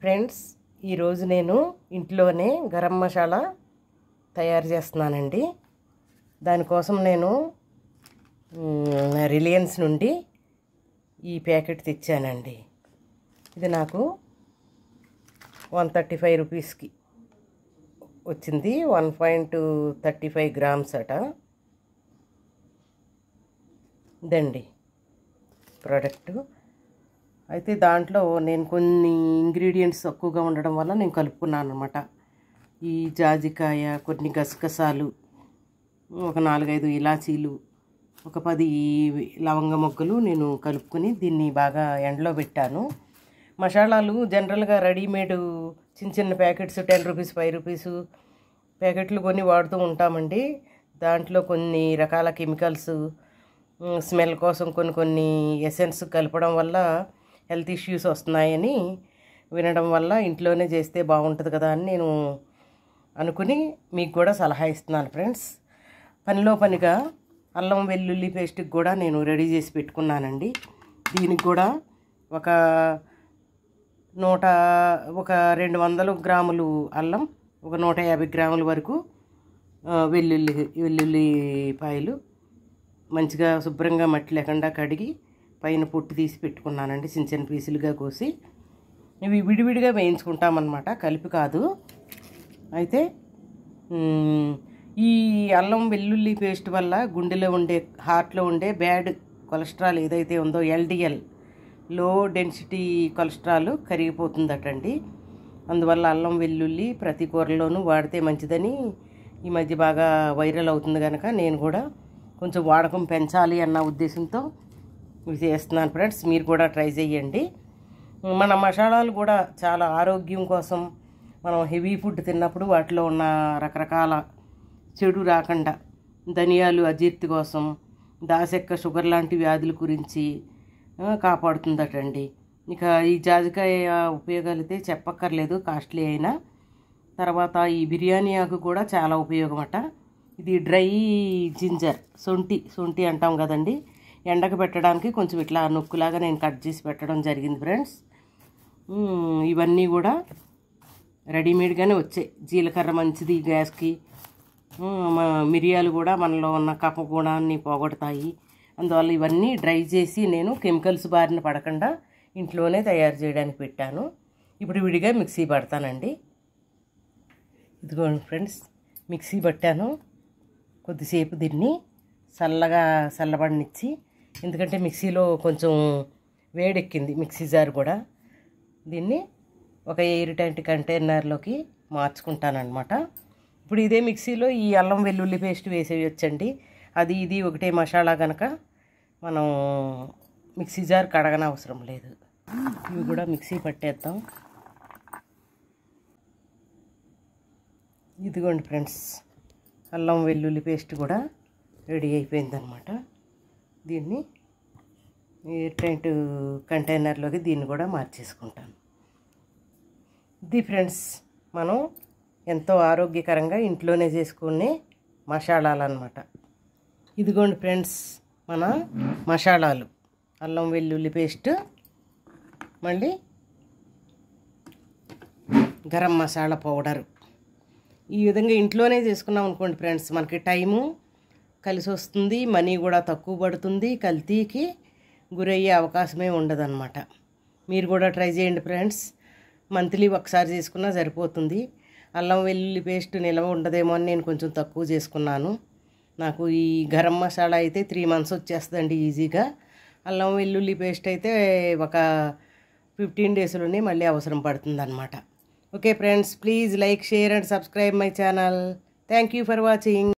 Friends, ఈరోజు నేను ఇంట్లోనే గరం మసాలా తయారు చేస్తున్నానండి. దానికోసం నేను రిలయన్స్ నుండి ఈ ప్యాకెట్ తెచ్చానండి. ఇది నాకు 135 రూపీస్కి వచ్చింది. 1.35 గ్రామ్స్ అట. ఇదండి ప్రోడక్టు. అయితే దాంట్లో నేను కొన్ని ఇంగ్రీడియంట్స్ తక్కువగా ఉండడం వల్ల నేను కలుపుకున్నాను అనమాట. ఈ జాజికాయ, కొన్ని గసగసాలు, ఒక 4-5 ఇలాచీలు, ఒక 10 లవంగ మొగ్గలు నేను కలుపుకొని దీన్ని బాగా ఎండలో పెట్టాను. మసాలాలు జనరల్గా రెడీమేడ్ చిన్న చిన్న ప్యాకెట్స్ 10 రూపీస్ 5 రూపీస్ ప్యాకెట్లు కొన్ని వాడుతూ ఉంటామండి. దాంట్లో కొన్ని రకాల కెమికల్స్, స్మెల్ కోసం కొన్ని ఎసెన్స్ కలపడం వల్ల హెల్త్ ఇష్యూస్ వస్తున్నాయని వినడం వల్ల ఇంట్లోనే చేస్తే బాగుంటుంది కదా అని నేను అనుకుని మీకు కూడా సలహా ఇస్తున్నాను ఫ్రెండ్స్. పనిలో పనిగా అల్లం వెల్లుల్లి పేస్ట్కి కూడా నేను రెడీ చేసి పెట్టుకున్నానండి. దీనికి కూడా ఒక 200 గ్రాములు అల్లం, ఒక 150 గ్రాముల వరకు వెల్లుల్లిపాయలు మంచిగా శుభ్రంగా మట్టి లేకుండా కడిగి పైన పొట్టు తీసి పెట్టుకున్నానండి. చిన్న చిన్న పీసులుగా కోసి ఇవి విడివిడిగా వేయించుకుంటామన్నమాట, కలిపి కాదు. అయితే ఈ అల్లం వెల్లుల్లి పేస్ట్ వల్ల గుండెలో ఉండే, హార్ట్లో ఉండే బ్యాడ్ కొలెస్ట్రాల్ ఏదైతే ఉందో ఎల్డిఎల్, లో డెన్సిటీ కొలెస్ట్రాల్ కరిగిపోతుందటండి. అందువల్ల అల్లం వెల్లుల్లి ప్రతి కూరలోనూ వాడితే మంచిదని ఈ మధ్య బాగా వైరల్ అవుతుంది కనుక నేను కూడా కొంచెం వాడకం పెంచాలి అన్న ఉద్దేశంతో ఇవి చేస్తున్నాను ఫ్రెండ్స్. మీరు కూడా ట్రై చేయండి. మన మసాలాలు కూడా చాలా ఆరోగ్యం కోసం, మనం హెవీ ఫుడ్ తిన్నప్పుడు వాటిలో ఉన్న రకరకాల చెడు రాకుండా, ధనియాలు అజీర్తి కోసం, దాసెక్క, షుగర్ లాంటి వ్యాధుల గురించి కాపాడుతుందటండి. ఇక ఈ జాజికాయ ఉపయోగాలు అయితే చెప్పక్కర్లేదు, కాస్ట్లీ అయినా. తర్వాత ఈ బిర్యానీ ఆకు కూడా చాలా ఉపయోగం అట. ఇది డ్రై జింజర్, సొంటి అంటాం కదండి, ఎండకు పెట్టడానికి కొంచెం ఇట్లా నొక్కులాగా నేను కట్ చేసి పెట్టడం జరిగింది ఫ్రెండ్స్. ఇవన్నీ కూడా రెడీమేడ్గానే వచ్చాయి. జీలకర్ర మంచిది గ్యాస్కి, మిరియాలు కూడా మనలో ఉన్న కఫ గుణాన్ని పోగొడతాయి. అందువల్ల ఇవన్నీ డ్రై చేసి నేను కెమికల్స్ బారిన పడకుండా ఇంట్లోనే తయారు చేయడానికి పెట్టాను. ఇప్పుడు విడిగా మిక్సీ పడతానండి. ఇదిగోండి ఫ్రెండ్స్, మిక్సీ పట్టాను. కొద్దిసేపు దీన్ని చల్లబడనిచ్చి, ఎందుకంటే మిక్సీలో కొంచెం వేడెక్కింది మిక్సీ జార్ కూడా. దీన్ని ఒక ఎయిర్ టైట్ కంటైనర్లోకి మార్చుకుంటానమాట. ఇప్పుడు ఇదే మిక్సీలో ఈ అల్లం వెల్లుల్లి పేస్ట్ వేసేయచ్చండి. అది ఇది ఒకటే మసాలా కనుక మనం మిక్సీ జార్ కడగనవసరం లేదు. ఇవి కూడా మిక్సీ పట్టేద్దాం. ఇదిగోండి ఫ్రెండ్స్, అల్లం వెల్లుల్లి పేస్ట్ కూడా రెడీ అయిపోయిందనమాట. దీన్ని ఎయిర్ టైట్ కంటైనర్లోకి దీన్ని కూడా మార్చేసుకుంటాను. ఇది ఫ్రెండ్స్, మనం ఎంతో ఆరోగ్యకరంగా ఇంట్లోనే చేసుకునే మసాలాలు అన్నమాట. ఇదిగోండి ఫ్రెండ్స్, మన మసాలాలు: అల్లం వెల్లుల్లి పేస్ట్, మళ్ళీ గరం మసాలా పౌడరు. ఈ విధంగా ఇంట్లోనే చేసుకున్నాం అనుకోండి ఫ్రెండ్స్, మనకి టైము కలిసి వస్తుంది, మనీ కూడా తక్కువ పడుతుంది, కల్తీకి గురయ్యే అవకాశమే ఉండదన్నమాట. మీరు కూడా ట్రై చేయండి ఫ్రెండ్స్. మంత్లీ ఒకసారి చేసుకున్నా సరిపోతుంది. అల్లం వెల్లుల్లి పేస్ట్ నిల్వ ఉండదేమో అని నేను కొంచెం తక్కువ చేసుకున్నాను. నాకు ఈ గరం మసాలా అయితే 3 months వచ్చేస్తుందండి ఈజీగా. అల్లం వెల్లుల్లి పేస్ట్ అయితే ఒక 15 daysలోనే మళ్ళీ అవసరం పడుతుంది అన్నమాట. Okay friends, please like, share and subscribe my channel. Thank you for watching.